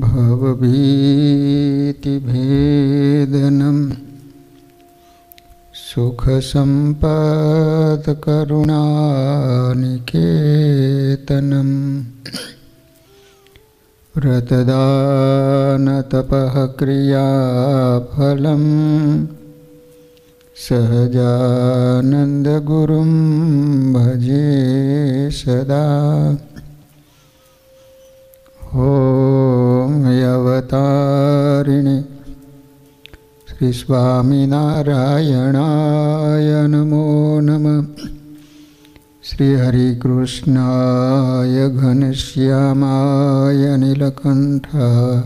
भवभीतिभेदनं सुखसम्पत्करुणानिकेतनं व्रतदानतपः क्रियाफलं सहजानन्दगुरुं भजे सदा। ॐ अवतारिणे श्री स्वामिनारायणाय नमो नमः। श्री हरिकृष्णाय घनश्यामाय नीलकंठाय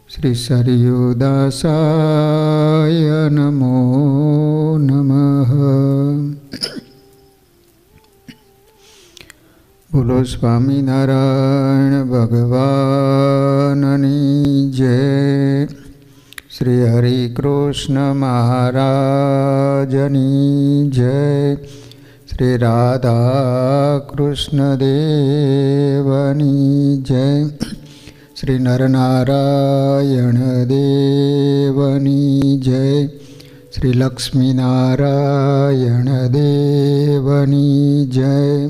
श्री सरयूदासाय नमो नमः। बोलो स्वामीनारायण भगवाननी जय। श्री हरिकृष्ण महाराजनी जय। श्री राधा कृष्ण देवनी जय। श्री नरनारायण देवनी जय। श्री लक्ष्मीनारायण देवनी जय।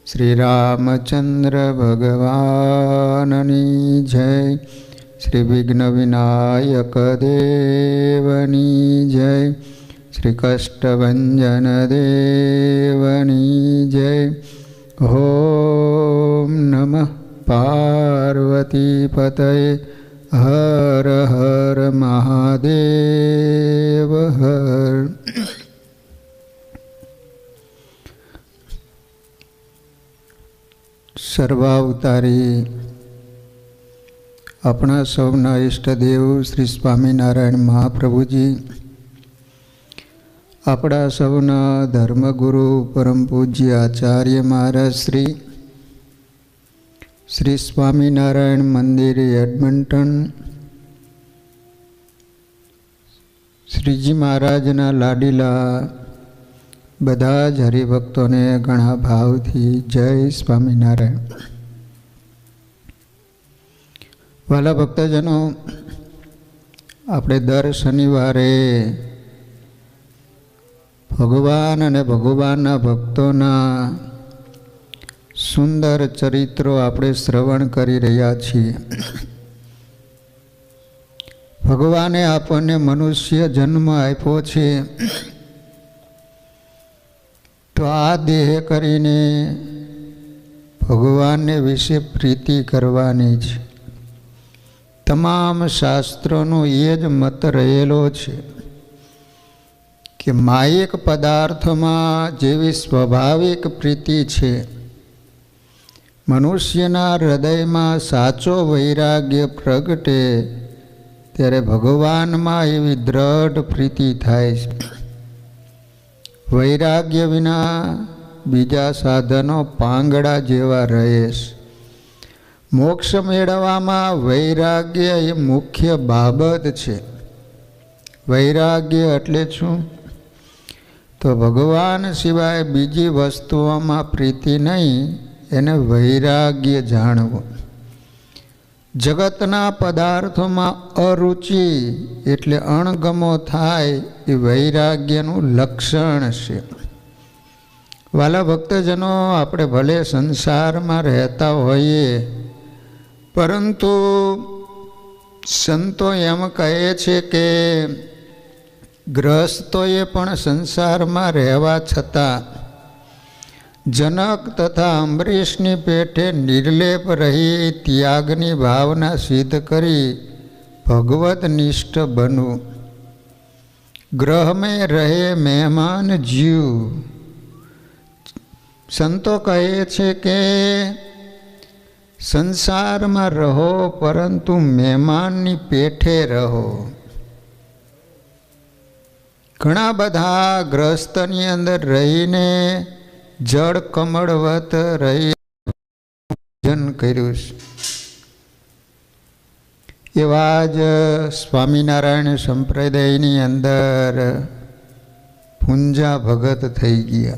श्री रामचंद्र भगवाननी जय। श्री विघ्न विनायक देवनी जय। श्री कष्टभंजन देवनी जय। ओम नमः पार्वती पतये हर हर महादेव हर। सर्वावतारी अपना सौना इष्टदेव श्री स्वामीनारायण महाप्रभुजी, अपना सौना धर्मगुरु परम पूज्य आचार्य महाराज श्री श्री स्वामीनारायण मंदिर एडमंटन, श्रीजी महाराजना लाडीला बधा ज हरिभक्तों ने घणा भाव थी जय स्वामीनारायण। वाला भक्तजनों, आपणे दर शनिवारे भगवान अने भगवानना भक्तोना सुंदर चरित्रों आपणे श्रवण करी रह्या छीए। भगवाने आपने मनुष्य जन्म आप्यो छे तो आ देह करीने भगवान ने विषे प्रीति करवानी छे। तमाम शास्त्रों ये ज मत रहेलो छे कि मायिक पदार्थ में जेवी स्वाभाविक प्रीति छे, मनुष्यना हृदय में साचो वैराग्य प्रगटे त्यारे भगवान में एवी दृढ़ प्रीति थाय छे। वैराग्य विना बीजा साधनों पांगड़ा जेवा रहे। मोक्ष मेळववामां वैराग्य ए मुख्य बाबत छे। वैराग्य एटले शुं? तो भगवान सिवाय बीजी वस्तुओं में प्रीति नहीं, एने वैराग्य जाणवुं। जगतना पदार्थों में अरुचि एटले अणगमो थाय ए वैराग्यनुं लक्षण छे। वाला भक्तजनों, आपणे भले संसार में रहता होईए, परंतु संतो एम कहे छे के गृहस्थोए पण संसार में रहवा छतां जनक तथा अम्बरीशनी पेटे निर्लेप रही त्यागनी भावना सिद्ध करी भगवत निष्ठ बनू। ग्रह में रहे मेहमान जीव। संतो कहे छे के संसार में रहो परंतु मेहमाननी पेठे रहो। घणा बधा ग्रस्तनी अंदर रहीने जड़ कमळवत रही भजन कर्युं छे। एवा ज स्वामीनारायण संप्रदायनी अंदर पूंजा भगत थई गया।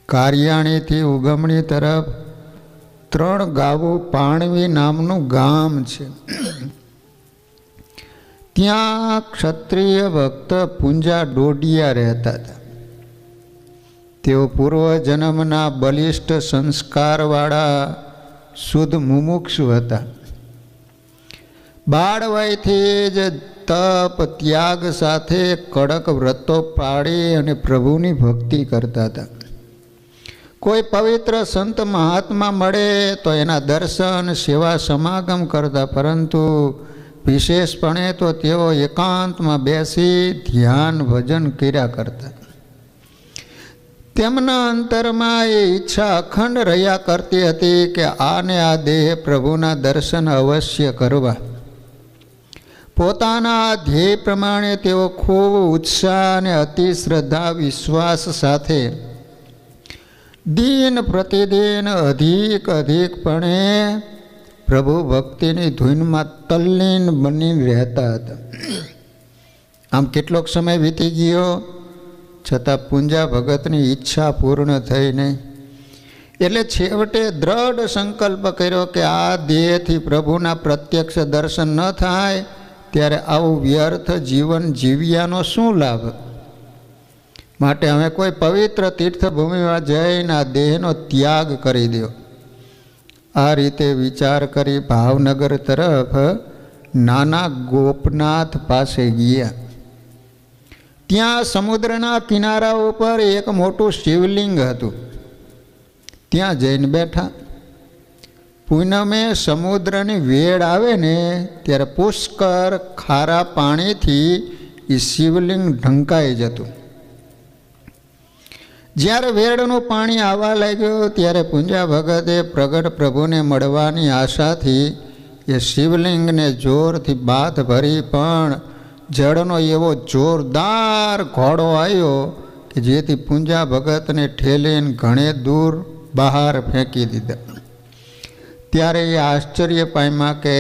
कार्याणी थी उगमणी तरफ 3 ગાવું પાણવી નામનું ગામ છે. ત્યાં ક્ષત્રિય ભક્ત પૂંજા ડોડિયા રહેતા હતા. તેઓ પૂર્વજન્મના બલિષ્ઠ સંસ્કારવાળા શુદ્ધ મુમુક્ષુ હતા. બાળવયથી જ તપ ત્યાગ સાથે કડક વ્રતો પાળી અને પ્રભુની ભક્તિ કરતા હતા. કોઈ પવિત્ર સંત મહાત્મા મળે તો એના દર્શન સેવા સમાગમ કરતા, પરંતુ વિશેષપણે તો તેઓ એકાંતમાં બેસી ધ્યાન ભજન કર્યા કરતા. તેમના અંતરમાં એ ઈચ્છા અખંડ રહ્યા કરતી હતી કે આને આ દેહ પ્રભુના દર્શન અવશ્ય કરવા. પોતાના ધ્યેય પ્રમાણે તેઓ ખૂબ ઉત્સાહ અને અતિ શ્રદ્ધા વિશ્વાસ સાથે દિન પ્રતિદિન અધિકપણે પ્રભુ ભક્તિની ધૂનમાં તલ્લીન બની રહેતા હતા. આમ કેટલોક સમય વીતી ગયો, છતાં પૂંજા ભગતની ઈચ્છા પૂર્ણ થઈ નહીં. એટલે છેવટે દ્રઢ સંકલ્પ કર્યો કે આ દેહથી પ્રભુના પ્રત્યક્ષ દર્શન ન થાય ત્યારે આવું વ્યર્થ જીવન જીવ્યાનો શું લાભ? માટે અમે કોઈ પવિત્ર તીર્થભૂમિમાં જઈને આ દેહનો ત્યાગ કરી દો. આ રીતે વિચાર કરી ભાવનગર તરફ નાના ગોપનાથ પાસે ગયા. ત્યાં સમુદ્રના કિનારા ઉપર એક મોટું શિવલિંગ હતું. ત્યાં જઈને બેઠા. પૂનમે સમુદ્રની વેળ આવે ને ત્યારે પુષ્કર ખારા પાણીથી એ શિવલિંગ ઢંકાઈ જતું. જ્યારે વેળનું પાણી આવવા લાગ્યું ત્યારે પૂંજા ભગતે પ્રગટ પ્રભુને મળવાની આશાથી એ શિવલિંગને જોરથી બાથ ભરી, પણ જળનો એવો જોરદાર ઘોડો આવ્યો કે જેથી પૂંજા ભગતને ઠેલીને ઘણે દૂર બહાર ફેંકી દીધા. ત્યારે એ આશ્ચર્ય પામ્યા કે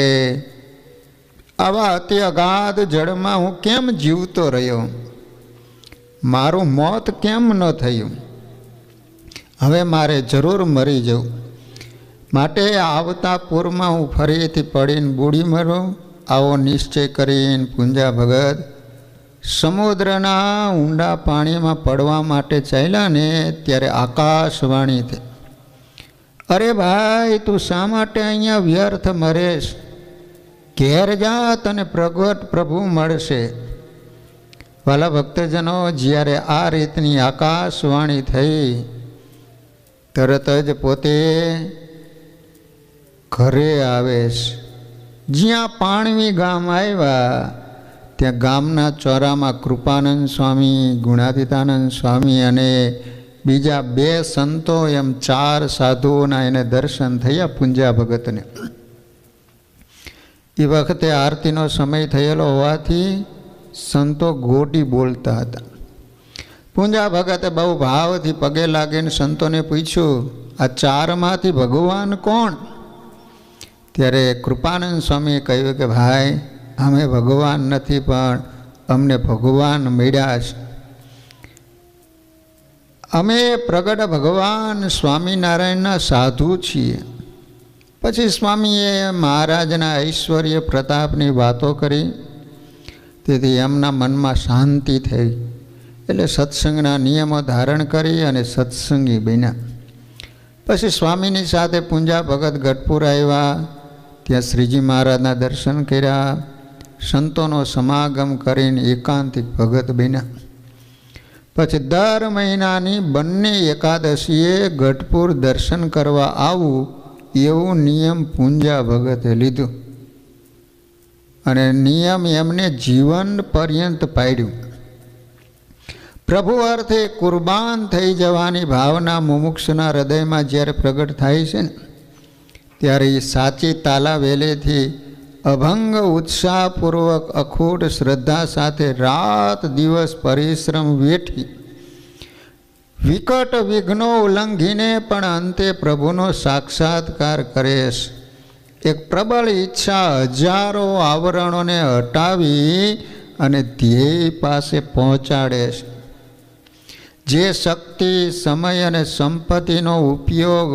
આવા અતિ અગાધ જળમાં હું કેમ જીવતો રહ્યો? મારું મોત કેમ ન થયું? હવે મારે જરૂર મરી જવું. માટે આવતા પૂરમાં હું ફરીથી પડીને બુડી મરું, આવો નિશ્ચય કરીને પૂંજા ભગત સમુદ્રના ઊંડા પાણીમાં પડવા માટે ચાલ્યા ને ત્યારે આકાશવાણી થઈ, અરે ભાઈ, તું શા માટે અહીંયા વ્યર્થ મરેશ? ઘેર જા, તને પ્રગટ પ્રભુ મળશે. વાલા ભક્તજનો, જ્યારે આ રીતની આકાશવાણી થઈ તરત જ પોતે ઘરે આવેશ. જ્યાં પાણવી ગામ આવ્યા ત્યાં ગામના ચોરામાં કૃપાનંદ સ્વામી, ગુણાતીતાનંદ સ્વામી અને બીજા 2 સંતો એમ 4 સાધુઓના એને દર્શન થયા પૂંજા ભગતને. એ વખતે આરતીનો સમય થયેલો હોવાથી સંતો ગોટી બોલતા હતા. પૂંજા ભગતે બહુ ભાવથી પગે લાગીને સંતોને પૂછ્યું, આ 4માંથી ભગવાન કોણ? ત્યારે કૃપાનંદ સ્વામીએ કહ્યું કે ભાઈ, અમે ભગવાન નથી, પણ અમને ભગવાન મળ્યા છે. અમે પ્રગટ ભગવાન સ્વામિનારાયણના સાધુ છીએ. પછી સ્વામીએ મહારાજના ઐશ્વર્ય પ્રતાપની વાતો કરી. તેથી એમના મનમાં શાંતિ થઈ. એટલે સત્સંગના નિયમો ધારણ કરી અને સત્સંગી બન્યા. પછી સ્વામીની સાથે પૂંજા ભગત ગઢપુર આવ્યા. ત્યાં શ્રીજી મહારાજના દર્શન કર્યા. સંતોનો સમાગમ કરીને એકાંતિક ભગત બન્યા. પછી દર મહિનાની બંને એકાદશીએ ગઢપુર દર્શન કરવા આવવું એવું નિયમ પૂંજા ભગતે લીધું અને નિયમ એમને જીવન પર્યંત પાડ્યું. પ્રભુ અર્થે કુરબાન થઈ જવાની ભાવના મુમુક્ષના હૃદયમાં જ્યારે પ્રગટ થાય છે ને ત્યારે એ સાચી તાલાવેલેથી અભંગ ઉત્સાહપૂર્વક અખૂટ શ્રદ્ધા સાથે રાત દિવસ પરિશ્રમ વેઠી વિકટ વિઘ્નો ઉલ્લંઘીને પણ અંતે પ્રભુનો સાક્ષાત્કાર કરે છે. એક પ્રબળ ઈચ્છા હજારો આવરણોને હટાવી અને ધ્યેય પાસે પહોંચાડે છે. જે શક્તિ, સમય અને સંપત્તિનો ઉપયોગ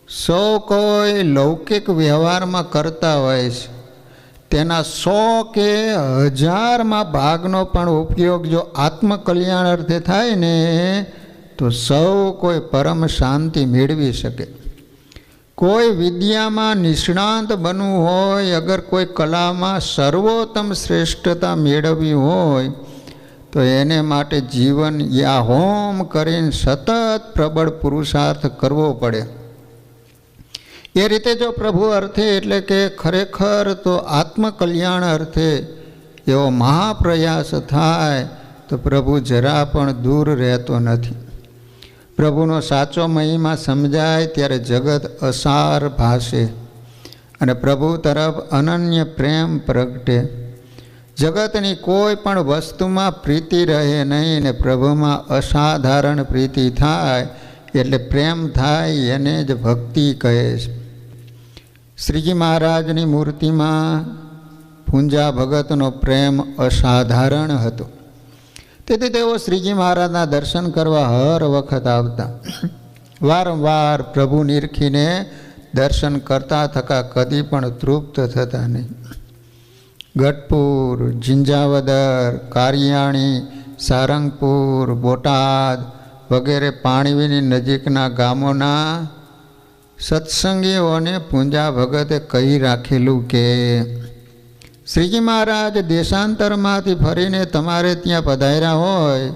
સૌ કોઈ લૌકિક વ્યવહારમાં કરતા હોય છે, તેના 100 કે 1000માં ભાગનો પણ ઉપયોગ જો આત્મકલ્યાણ અર્થે થાય ને તો સૌ કોઈ પરમ શાંતિ મેળવી શકે. કોઈ વિદ્યામાં નિષ્ણાંત બનવું હોય, અગર કોઈ કલામાં સર્વોત્તમ શ્રેષ્ઠતા મેળવવી હોય તો એને માટે જીવન યા હોમ કરીને સતત પ્રબળ પુરુષાર્થ કરવો પડે. એ રીતે જો પ્રભુ અર્થે એટલે કે ખરેખર તો આત્મકલ્યાણ અર્થે એવો મહાપ્રયાસ થાય તો પ્રભુ જરા પણ દૂર રહેતો નથી. પ્રભુનો સાચો મહિમા સમજાય ત્યારે જગત અસાર ભાસે અને પ્રભુ તરફ અનન્ય પ્રેમ પ્રગટે. જગતની કોઈ પણ વસ્તુમાં પ્રીતિ રહે નહીં ને પ્રભુમાં અસાધારણ પ્રીતિ થાય એટલે પ્રેમ થાય, એને જ ભક્તિ કહે છે. શ્રીજી મહારાજની મૂર્તિમાં પૂંજા ભગતનો પ્રેમ અસાધારણ હતો. તેથી તેઓ શ્રીજી મહારાજના દર્શન કરવા હર વખત આવતા. વારંવાર પ્રભુ નિરખીને દર્શન કરતા થકા કદી પણ તૃપ્ત થતા નહીં. ગઢપુર, ઝિંઝાવદર, કારિયાણી, સારંગપુર, બોટાદ વગેરે પાણીવીની નજીકના ગામોના સત્સંગીઓને પૂંજા ભગતે કહી રાખેલું કે શ્રીજી મહારાજ દેશાંતરમાંથી ફરીને તમારે ત્યાં પધાર્યા હોય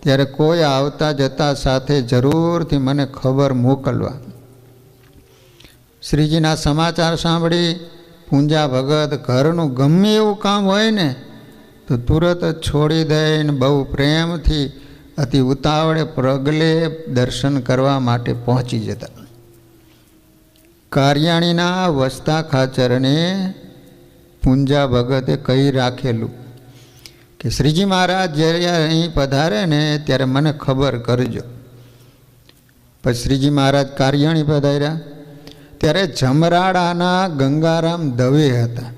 ત્યારે કોઈ આવતા જતા સાથે જરૂરથી મને ખબર મોકલવા. શ્રીજીના સમાચાર સાંભળી પૂંજા ભગત ઘરનું ગમે એવું કામ હોય ને તો તુરત જ છોડી દઈને બહુ પ્રેમથી અતિ ઉતાવળે પ્રગલે દર્શન કરવા માટે પહોંચી જતા. કારિયાણીના વસ્તા ખાચરને પૂંજા ભગતે કહી રાખેલું કે શ્રીજી મહારાજ જ્યારે અહીં પધારે ને ત્યારે મને ખબર કરજો. પછી શ્રીજી મહારાજ કારિયાણી પધાર્યા ત્યારે જમરાડાના ગંગારામ દવે હતા.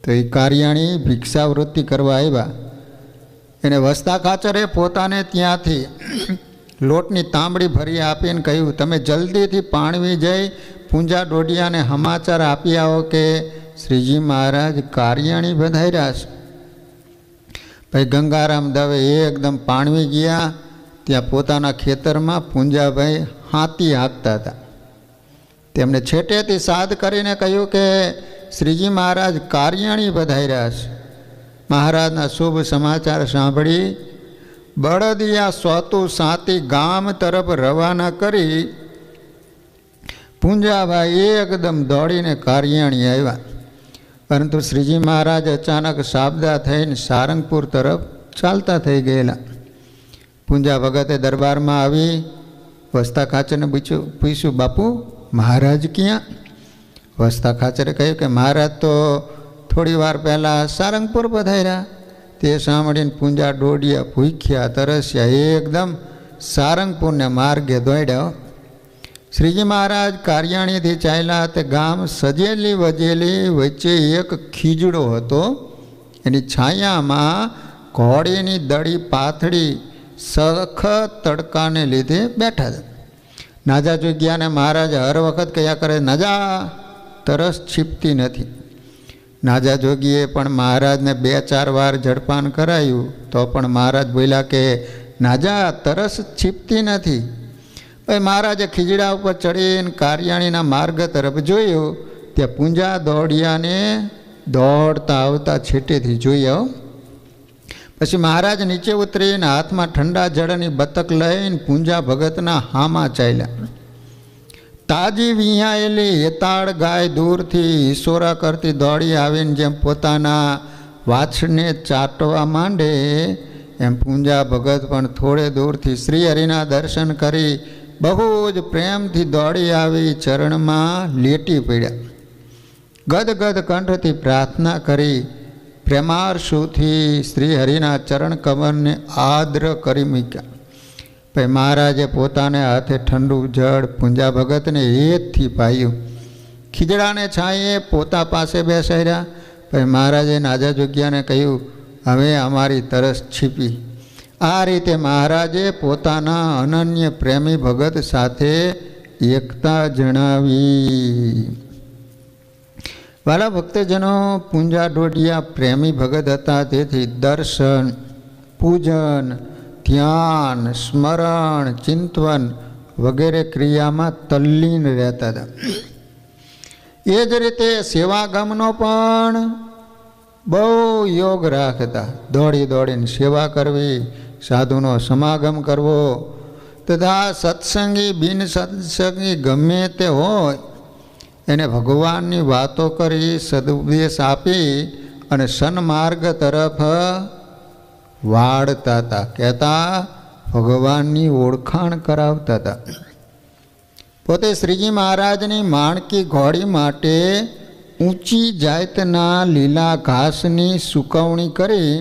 તો એ કારિયાણી ભિક્ષાવૃત્તિ કરવા આવ્યા. એને વસ્તા ખાચરે પોતાને ત્યાંથી લોટની તાંબડી ભરી આપીને કહ્યું, તમે જલ્દીથી પાણવી જઈ પૂંજા ડોડિયાને સમાચાર આપી આવો કે શ્રીજી મહારાજ કારિયાણી પધાર્યા છે. ભાઈ ગંગારામ દવે એકદમ પાણવી ગયા. ત્યાં પોતાના ખેતરમાં પૂંજાભાઈ હાથી હાંકતા હતા. તેમણે છેટેથી સાદ કરીને કહ્યું કે શ્રીજી મહારાજ કારિયાણી પધાર્યા છે. મહારાજના શુભ સમાચાર સાંભળી બળદિયા સોતું સાતી ગામ તરફ રવાના કરી પૂંજાભાઈ એકદમ દોડીને કારિયાણી આવ્યા. પરંતુ શ્રીજી મહારાજ અચાનક સાબદા થઈને સારંગપુર તરફ ચાલતા થઈ ગયેલા. પૂંજા ભગતે દરબારમાં આવી વસ્તા ખાચરને પૂછ્યું, બાપુ મહારાજ ક્યાં? વસ્તા ખાચરે કહ્યું કે મહારાજ તો થોડી વાર પહેલાં સારંગપુર પધાર્યા. તે સાંભળીને પૂંજા ડોડિયા ભૂખ્યા તરસ્યા એકદમ સારંગપુરને માર્ગે દોડ્યા. શ્રીજી મહારાજ કારિયાણીથી ચાલ્યા તે ગામ સજેલી વજેલી વચ્ચે એક ખીજડો હતો. એની છાયામાં ઘોડીની દડી પાથડી સખત તડકાને લીધે બેઠા હતા. નાજા જોગ્યાને મહારાજ હર વખત કહ્યા કરે, નાજા તરસ છીપતી નથી. નાજા જોગીએ પણ મહારાજને 2-4 વાર જળપાન કરાયું તો પણ મહારાજ બોલ્યા કે નાજા તરસ છીપતી નથી. ભાઈ મહારાજે ખીજડા ઉપર ચડીને કારિયાણીના માર્ગ તરફ જોયું. ત્યાં પૂંજા દોડિયાને દોડતા આવતા છેટેથી જોયા. પછી મહારાજ નીચે ઉતરીને હાથમાં ઠંડા જળની બતક લઈને પૂંજા ભગતના હામાં ચાલ્યા. તાજી વિહાયેલી હેતાળ ગાય દૂરથી ઈશોરા કરતી દોડી આવીને જેમ પોતાના વાછને ચાટવા માંડે એમ પૂંજા ભગત પણ થોડે દૂરથી શ્રી હરિના દર્શન કરી બહુ જ પ્રેમથી દોડી આવી ચરણમાં લેટી પડ્યા. ગદગદ કંઠથી પ્રાર્થના કરી પ્રેમાર્શુથી શ્રી હરિના ચરણ કમરને આદ્ર કરી મૂક્યા. ભાઈ મહારાજે પોતાને હાથે ઠંડુ જળ પૂંજા ભગતને હેતથી પાયું. ખીજડાને છાંયે પોતા પાસે બેસાડ્યા. ભાઈ મહારાજે નાજા જોગ્યાને કહ્યું, હવે અમારી તરસ છીપી. આ રીતે મહારાજે પોતાના અનન્ય પ્રેમી ભગત સાથે એકતા જણાવી. વાલા ભક્તજનો, પૂંજા ડોડિયા પ્રેમી ભગત હતા. તેથી દર્શન, પૂજન, ધ્યાન, સ્મરણ, ચિંતન વગેરે ક્રિયામાં તલ્લીન રહેતા હતા. એ જ રીતે સેવાગમનો પણ બહુ યોગ રાખતા. દોડી દોડીને સેવા કરવી, સાધુનો સમાગમ કરવો, તથા સત્સંગી બિન સત્સંગી ગમે તે હોય એને ભગવાનની વાતો કરી, સદુપદેશ આપી અને સન્માર્ગ તરફ વાળતા હતા. કહેતા ભગવાનની ઓળખાણ કરાવતા હતા. પોતે શ્રીજી મહારાજની માણકી ઘોડી માટે ઊંચી જાતના લીલા ઘાસની સૂકવણી કરી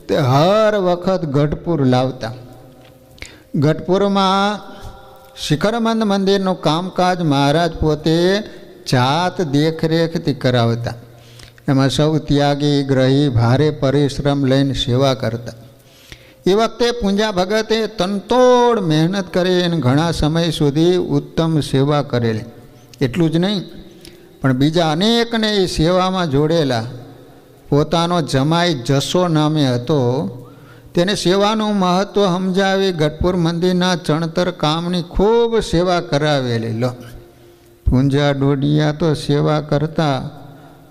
તે હર વખત ગઢપુર લાવતા. ગઢપુરમાં શિખરમંદ મંદિરનું કામકાજ મહારાજ પોતે જાત દેખરેખથી કરાવતા. એમાં સૌ ત્યાગી ગ્રહી ભારે પરિશ્રમ લઈને સેવા કરતા. એ વખતે પૂંજા ભગતે તનતોડ મહેનત કરી અને ઘણા સમય સુધી ઉત્તમ સેવા કરેલી. એટલું જ નહીં, પણ બીજા અનેકને એ સેવામાં જોડેલા. પોતાનો જમાઈ જસો નામે હતો, તેને સેવાનું મહત્ત્વ સમજાવી ગઢપુર મંદિરના ચણતર કામની ખૂબ સેવા કરાવેલી. લો, પૂંજા ડોડિયા તો સેવા કરતા,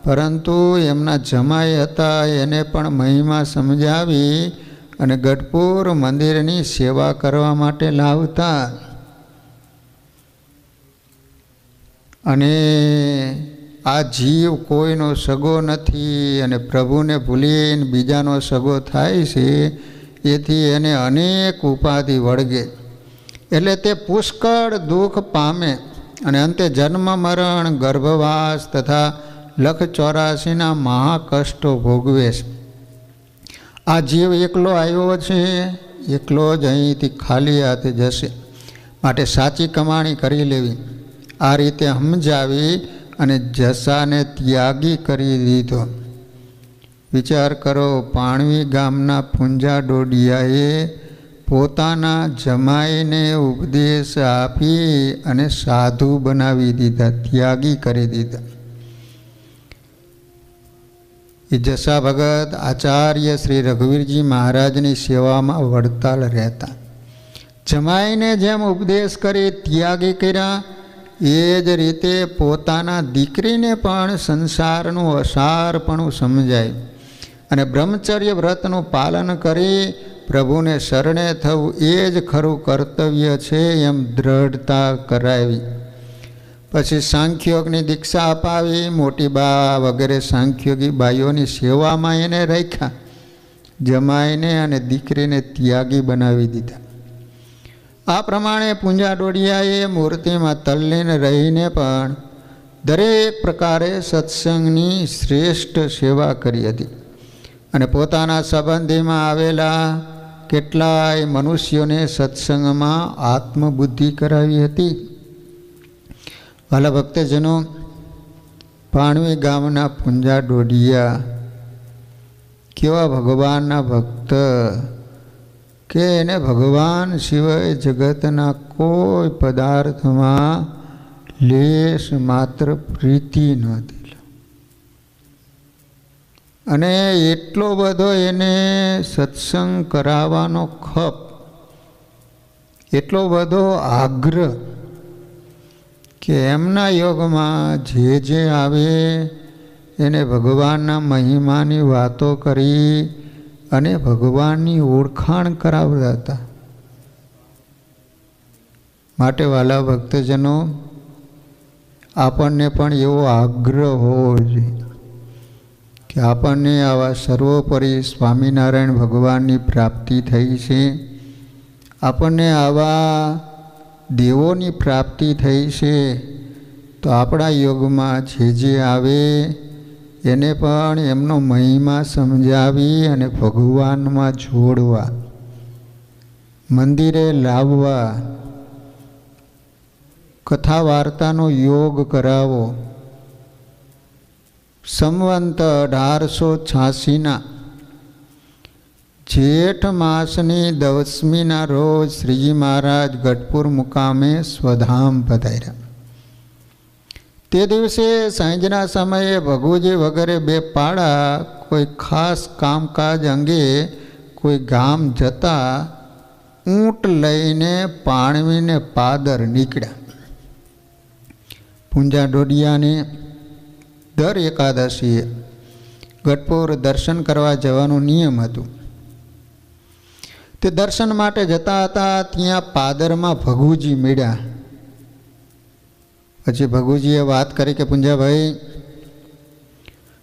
પરંતુ એમના જમાઈ હતા એને પણ મહિમા સમજાવી અને ગઢપુર મંદિરની સેવા કરવા માટે લાવતા. અને આ જીવ કોઈનો સગો નથી અને પ્રભુને ભૂલીને બીજાનો સગો થાય છે, એથી એને અનેક ઉપાધિ વળગે. એટલે તે પુષ્કળ દુઃખ પામે અને અંતે જન્મ મરણ, ગર્ભવાસ તથા 184 મહાકષ્ટો ભોગવે છે. આ જીવ એકલો આવ્યો છે, એકલો જ અહીંથી ખાલી હાથે જશે. માટે સાચી કમાણી કરી લેવી. આ રીતે સમજાવી અને જસાને ત્યાગી કરી દીધો. વિચાર કરો, પાણવી ગામના પૂંજા ડોડિયાએ પોતાના જમાઈને ઉપદેશ આપી અને સાધુ બનાવી દીધા, ત્યાગી કરી દીધા. એ જસા ભગત આચાર્ય શ્રી રઘુવીરજી મહારાજની સેવામાં વડતાલ રહેતા. જમાઈને જેમ ઉપદેશ કરી ત્યાગી કર્યા, એ જ રીતે પોતાના દીકરીને પણ સંસારનું અસારપણું સમજાય અને બ્રહ્મચર્ય વ્રતનું પાલન કરી પ્રભુને શરણે થવું એ જ ખરું કર્તવ્ય છે એમ દ્રઢતા કરાવી. પછી સાંખ્યોગની દીક્ષા અપાવી. મોટી બા વગેરે સાંખ્યોગી બાઈઓની સેવામાં એને રાખ્યા. જમાઈને અને દીકરીને ત્યાગી બનાવી દીધા. આ પ્રમાણે પૂંજા ડોડિયાએ મૂર્તિમાં તલ્લીન રહીને પણ દરેક પ્રકારે સત્સંગની શ્રેષ્ઠ સેવા કરી હતી અને પોતાના સંબંધીમાં આવેલા કેટલાય મનુષ્યોને સત્સંગમાં આત્મબુદ્ધિ કરાવી હતી. વાલા ભક્તજનો, પાણવી ગામના પૂંજા ડોડિયા કેવા ભગવાનના ભક્ત કે એને ભગવાન સિવાય જગતના કોઈ પદાર્થમાં લેશ માત્ર પ્રીતિ નહોતી. અને એટલો બધો એને સત્સંગ કરાવવાનો ખપ, એટલો બધો આગ્રહ કે એમના યોગમાં જે આવે એને ભગવાનના મહિમાની વાતો કરી અને ભગવાનની ઓળખાણ કરાવતા હતા. માટે વાલા ભક્તજનો, આપણને પણ એવો આગ્રહ હોવો જોઈએ કે આપણને આવા સર્વોપરી સ્વામિનારાયણ ભગવાનની પ્રાપ્તિ થઈ છે, આપણને આવા દેવોની પ્રાપ્તિ થઈ છે, તો આપણા યોગમાં જે આવે એને પણ એમનો મહિમા સમજાવી અને ભગવાનમાં જોડવા, મંદિરે લાવવા, કથા વાર્તાનો યોગ કરાવો. સંવંત 1886 જેઠ માસની 10મીના રોજ શ્રીજી મહારાજ ગઢપુર મુકામે સ્વધામ પધાર્યા. તે દિવસે સાંજના સમયે ભગુજી વગેરે બે પાડા કોઈ ખાસ કામકાજ અંગે કોઈ ગામ જતા ઊંટ લઈને પાણવીને પાદર નીકળ્યા. પૂંજા ડોડિયાને દર એકાદશીએ ગઢપુર દર્શન કરવા જવાનું નિયમ હતું. તે દર્શન માટે જતા હતા. ત્યાં પાદરમાં ભગુજી મળ્યા. પછી ભગુજીએ વાત કરી કે પૂંજાભાઈ,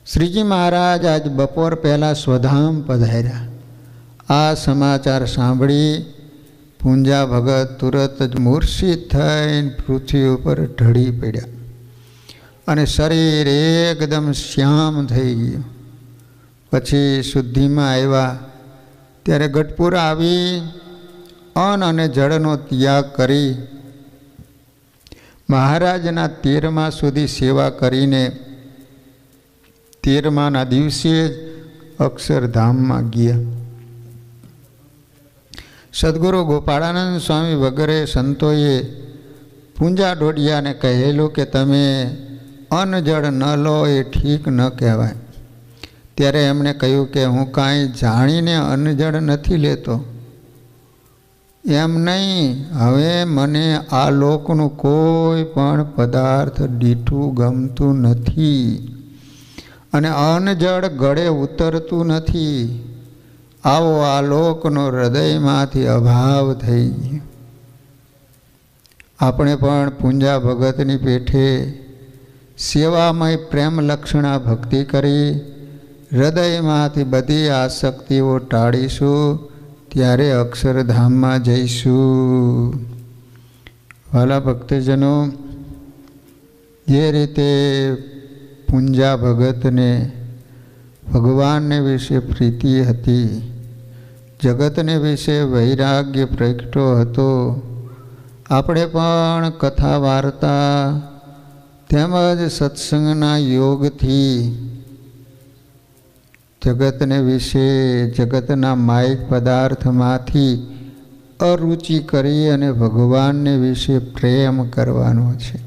શ્રીજી મહારાજ આજ બપોર પહેલાં સ્વધામ પધાર્યા. આ સમાચાર સાંભળી પૂંજા ભગત તુરત જ મૂર્છિત થઈને પૃથ્વી ઉપર ઢળી પડ્યા અને શરીર એકદમ શ્યામ થઈ ગયું. પછી શુદ્ધિમાં આવ્યા. ત્યારે ગઢપુર આવી અન્ન અને જળનો ત્યાગ કરી મહારાજના 13મા સુધી સેવા કરીને 13માના દિવસે જ અક્ષરધામમાં ગયા. સદગુરુ ગોપાળાનંદ સ્વામી વગેરે સંતોએ પૂંજા ડોડિયાને કહેલું કે તમે અન્ન જળ ન લો એ ઠીક ન કહેવાય. ત્યારે એમણે કહ્યું કે હું કાંઈ જાણીને અન્ન જળ નથી લેતો. એમ નહીં, હવે મને આ લોકનું કોઈ પણ પદાર્થ દીઠું ગમતું નથી અને અન્ન જળ ગળે ઉતરતું નથી. આવો આ લોકનો હૃદયમાંથી અભાવ થઈ ગયો. આપણે પણ પૂંજા ભગતની પેઠે સેવામય પ્રેમ લક્ષણા ભક્તિ કરી હૃદયમાંથી બધી આસક્તિઓ ટાળીશું. ત્યારે અક્ષરધામમાં જઈશું. વાલા ભક્તજનો, જે રીતે પૂંજા ભગતને ભગવાનને વિશે પ્રીતિ હતી, જગતને વિશે વૈરાગ્ય પ્રગટો હતો, આપણે પણ કથા વાર્તા તેમજ સત્સંગના યોગથી જગતને વિશે જગતના માયિક પદાર્થમાંથી અરુચિ કરી અને ભગવાનને વિશે પ્રેમ કરવાનો છે.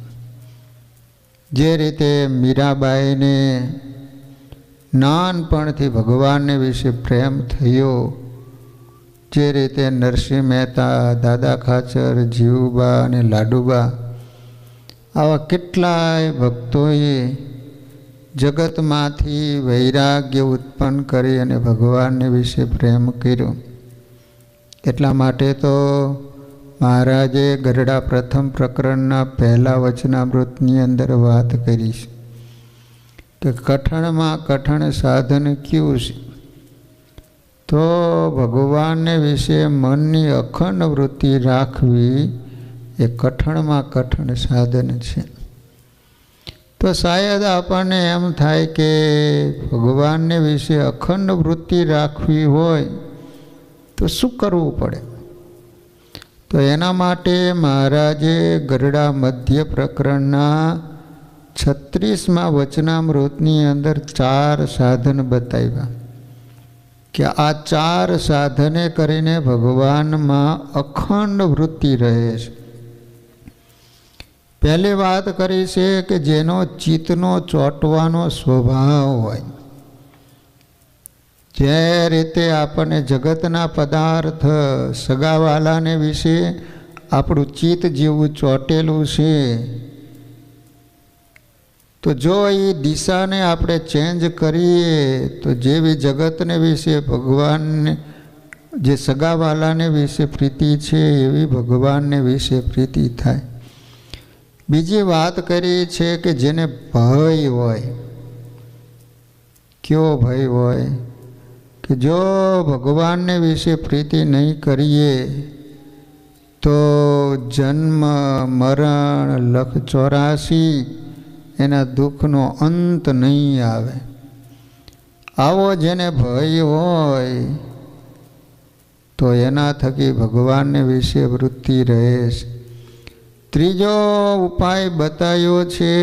જે રીતે મીરાબાઈને નાનપણથી ભગવાનને વિશે પ્રેમ થયો, જે રીતે નરસિંહ મહેતા, દાદા ખાચર, જીવુબા અને લાડુબા આવા કેટલાય ભક્તોએ જગતમાંથી વૈરાગ્ય ઉત્પન્ન કરી અને ભગવાનને વિશે પ્રેમ કર્યો. એટલા માટે તો મહારાજે ગરડા પ્રથમ પ્રકરણના પહેલા વચનામૃતની અંદર વાત કરી છે કે કઠણમાં કઠણ સાધન કયું છે? તો ભગવાનને વિશે મનની અખંડ વૃત્તિ રાખવી એ કઠણમાં કઠણ સાધન છે. તો શાયદ આપણને એમ થાય કે ભગવાનને વિશે અખંડ વૃત્તિ રાખવી હોય તો શું કરવું પડે? તો એના માટે મહારાજે ગરડા મધ્ય પ્રકરણના 36મા વચનામૃતની અંદર 4 સાધન બતાવ્યા કે આ 4 સાધને કરીને ભગવાનમાં અખંડ વૃત્તિ રહે છે. પહેલી વાત કરી છે કે જેનો ચિત્તનો ચોંટવાનો સ્વભાવ હોય. જે રીતે આપણને જગતના પદાર્થ સગાવાલાને વિશે આપણું ચિત્ત જેવું ચોંટેલું છે, તો જો એ દિશાને આપણે ચેન્જ કરીએ તો જેવી જગતને વિશે ભગવાનને જે સગાવાલાને વિશે પ્રીતિ છે એવી ભગવાનને વિશે પ્રીતિ થાય. બીજી વાત કરી છે કે જેને ભય હોય. કેવો ભય હોય? કે જો ભગવાનને વિશે પ્રીતિ નહીં કરીએ તો જન્મ મરણ લખ 84 એના દુઃખનો અંત નહીં આવે. આવો જેને ભય હોય તો એના થકી ભગવાનને વિશે વૃત્તિ રહે છે. ત્રીજો ઉપાય બતાવ્યો છે,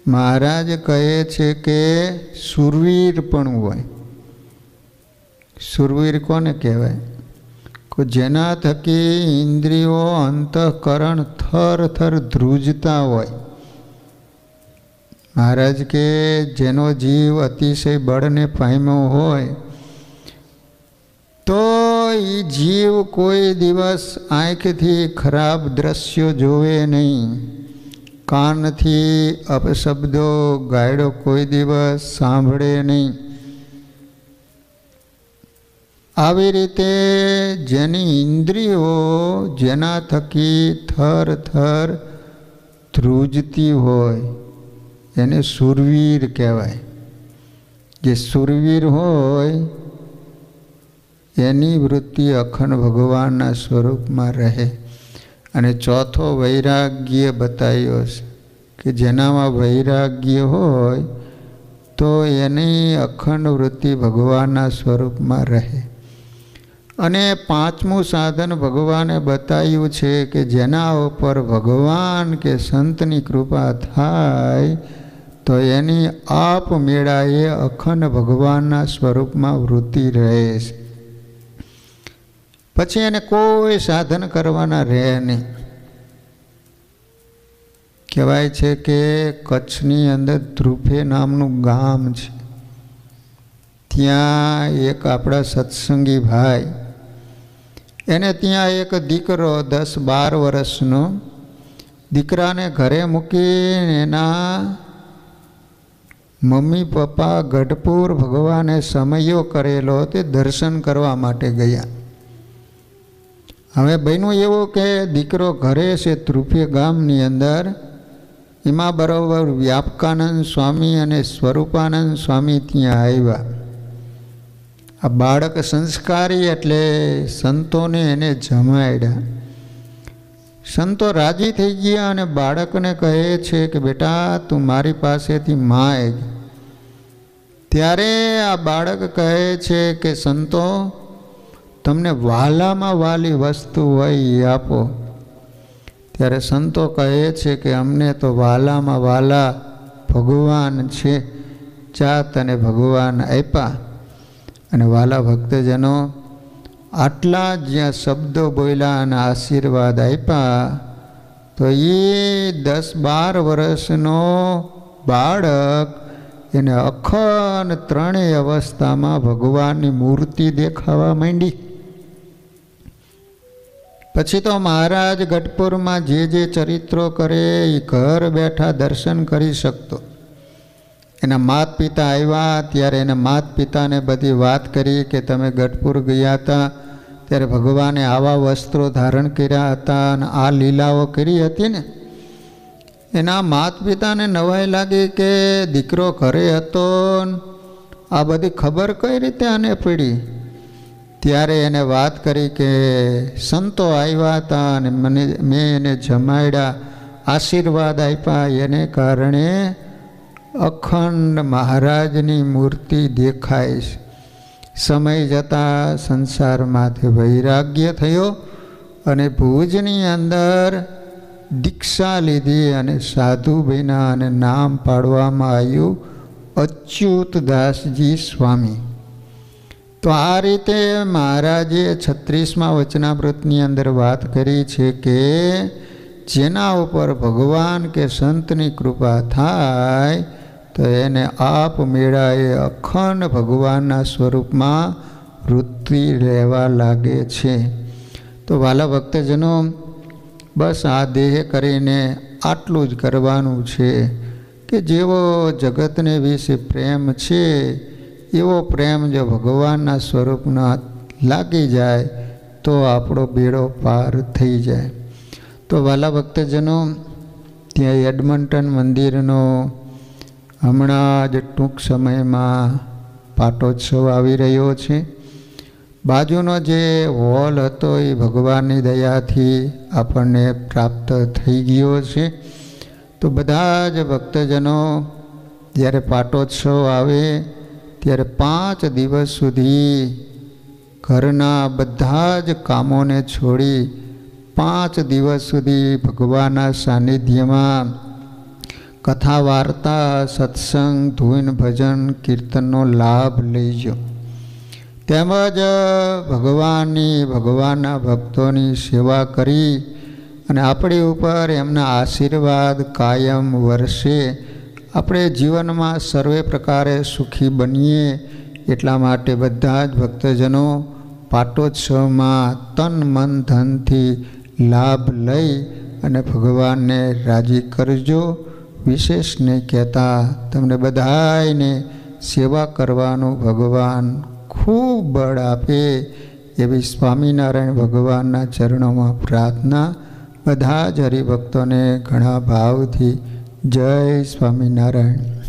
મહારાજ કહે છે કે શૂરવીર પણ હોય. શૂરવીર કોને કહેવાય? જેના થકી ઇન્દ્રિયો અંતઃકરણ થર થર ધ્રુજતા હોય. મહારાજ કે જેનો જીવ અતિશય બળને પામ્યો હોય તો એ જીવ કોઈ દિવસ આંખથી ખરાબ દ્રશ્યો જોવે નહીં, કાનથી અપશબ્દો ગાયડો કોઈ દિવસ સાંભળે નહીં. આવી રીતે જેની ઇન્દ્રિયો જેના થકી થર થર ધ્રુજતી હોય એને શૂરવીર કહેવાય. જે શૂરવીર હોય એની વૃત્તિ અખંડ ભગવાનના સ્વરૂપમાં રહે. અને ચોથો વૈરાગ્ય બતાવ્યો છે કે જેનામાં વૈરાગ્ય હોય તો એની અખંડ વૃત્તિ ભગવાનના સ્વરૂપમાં રહે. અને પાંચમું સાધન ભગવાને બતાવ્યું છે કે જેના ઉપર ભગવાન કે સંતની કૃપા થાય તો એની આપમેળાએ અખંડ ભગવાનના સ્વરૂપમાં વૃત્તિ રહે છે. પછી એને કોઈ સાધન કરવાના રહે નહીં. કહેવાય છે કે કચ્છની અંદર ધ્રુપે નામનું ગામ છે. ત્યાં એક આપણા સત્સંગી ભાઈ, એને ત્યાં એક દીકરો 10-12 વર્ષનો, દીકરાને ઘરે મૂકીને એના મમ્મી પપ્પા ગઢપુર ભગવાને સમયો કરેલો તે દર્શન કરવા માટે ગયા. હવે બન્યું એવું કે દીકરો ઘરે છે ધ્રુપે ગામની અંદર, એમાં બરાબર વ્યાપકાનંદ સ્વામી અને સ્વરૂપાનંદ સ્વામી ત્યાં આવ્યા. આ બાળક સંસ્કારી એટલે સંતોને એને જમાડ્યા. સંતો રાજી થઈ ગયા અને બાળકને કહે છે કે બેટા તું મારી પાસેથી માંગ. ત્યારે આ બાળક કહે છે કે સંતો તમને વહાલામાં વહાલી વસ્તુ હોય એ આપો. ત્યારે સંતો કહે છે કે અમને તો વહાલામાં વહાલા ભગવાન છે, જાત અને ભગવાન આપ્યા. અને વાલા ભક્તજનો આટલા જ્યાં શબ્દો બોલ્યા અને આશીર્વાદ આપ્યા તો એ 10-12 વર્ષનો બાળક એને અખંડ ત્રણેય અવસ્થામાં ભગવાનની મૂર્તિ દેખાવા માંડી. પછી તો મહારાજ ગઢપુરમાં જે ચરિત્રો કરે એ ઘર બેઠા દર્શન કરી શકતો. એના માતા પિતા આવ્યા ત્યારે એના માતા પિતાને બધી વાત કરી કે તમે ગઢપુર ગયા હતા ત્યારે ભગવાને આવા વસ્ત્રો ધારણ કર્યા હતા અને આ લીલાઓ કરી હતી ને. એના માતા પિતાને નવાઈ લાગી કે દીકરો ઘરે હતો, આ બધી ખબર કઈ રીતે આને પડી. ત્યારે એને વાત કરી કે સંતો આવ્યા હતા અને મેં એને જમાડ્યા, આશીર્વાદ આપ્યા, એને કારણે અખંડ મહારાજની મૂર્તિ દેખાય છે. સમય જતાં સંસારમાંથી વૈરાગ્ય થયો અને ભુજની અંદર દીક્ષા લીધી અને સાધુ બન્યા અને નામ પાડવામાં આવ્યું અચ્યુતદાસજી સ્વામી. તો આ રીતે મહારાજે 36મા વચનામૃતની અંદર વાત કરી છે કે જેના ઉપર ભગવાન કે સંતની કૃપા થાય તો એને આપમેળાએ અખંડ ભગવાનના સ્વરૂપમાં વૃત્તિ રહેવા લાગે છે. તો વાલા ભક્તજનો, બસ આ દેહ કરીને આટલું જ કરવાનું છે કે જેવો જગતને વિશે પ્રેમ છે એવો પ્રેમ જો ભગવાનના સ્વરૂપના લાગી જાય તો આપણો બેડો પાર થઈ જાય. તો વાલા ભક્તજનો, ત્યાં એડમન્ટન મંદિરનો હમણાં જ ટૂંક સમયમાં પાટોત્સવ આવી રહ્યો છે. બાજુનો જે હોલ હતો એ ભગવાનની દયાથી આપણને પ્રાપ્ત થઈ ગયો છે. તો બધા જ ભક્તજનો જ્યારે પાટોત્સવ આવે ત્યારે 5 દિવસ સુધી ઘરના બધા જ કામોને છોડી 5 દિવસ સુધી ભગવાનના સાનિધ્યમાં કથા વાર્તા સત્સંગ ધૂન ભજન કીર્તનનો લાભ લઈજો. તેમજ ભગવાનના ભક્તોની સેવા કરી અને આપણી ઉપર એમના આશીર્વાદ કાયમ વરસે, આપણે જીવનમાં સર્વે પ્રકારે સુખી બનીએ એટલા માટે બધા જ ભક્તજનો પાટોત્સવમાં તન મન ધનથી લાભ લઈ અને ભગવાનને રાજી કરજો. વિશેષ નહીં કહેતા, તમને બધાને સેવા કરવાનું ભગવાન ખૂબ બળ આપે એવી સ્વામિનારાયણ ભગવાનના ચરણોમાં પ્રાર્થના. બધા જ હરિભક્તોને ઘણા ભાવથી જય સ્વામિનારાયણ.